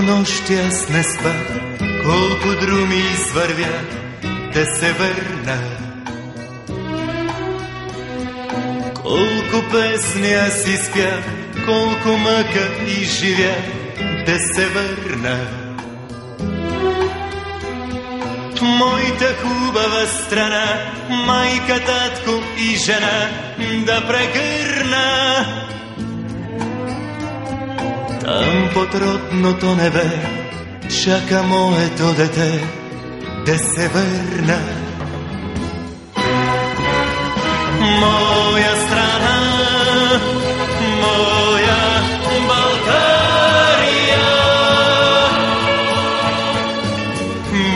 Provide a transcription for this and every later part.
нощи аз не спах, колко друми извървя да се върна. Колко песни аз изпях, колко мъка изживя да се върна. Моята хубава страна, майка, татко и жена да прегърна. Там под родното небе чака моето дете да се върна. Моя страна, моя България,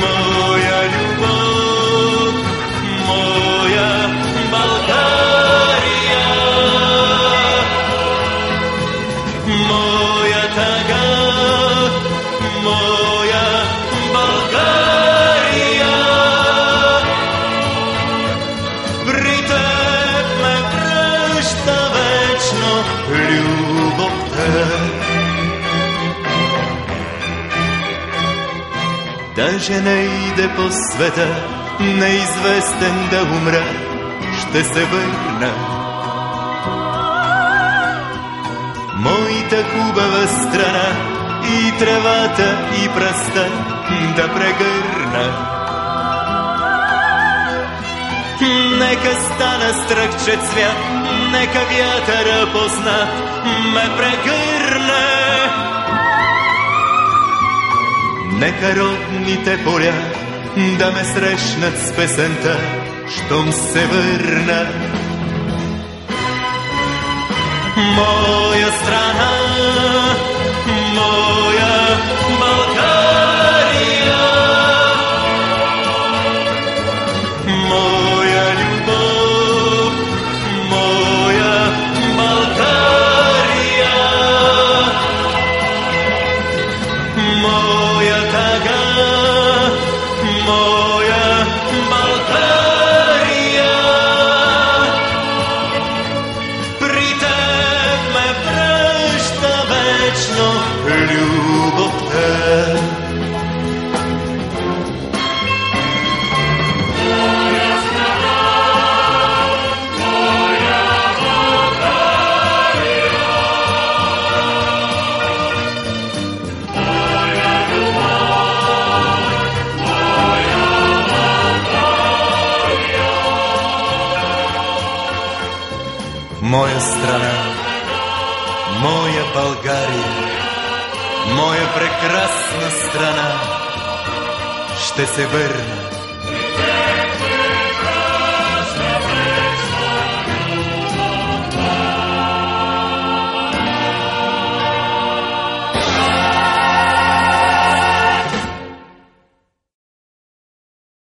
моя любов, моя България, моя тъга, моя България. При теб ме връща вечно любовта. Даже не иде по света, неизвестен да умра, ще се върна. Моята хубава страна, и тревата, и пръста да прегърна. Нека стана стръкче цвят, нека вятъра познат ме прегърне. Нека родните поля да ме срещнат с песента, щом се върна. Моя страна, моя България, моя любов, моя България, моя тъга, моя България. При теб ме връща вечно любовта. Моя страна, моя България, моя прекрасна страна, ще се върна.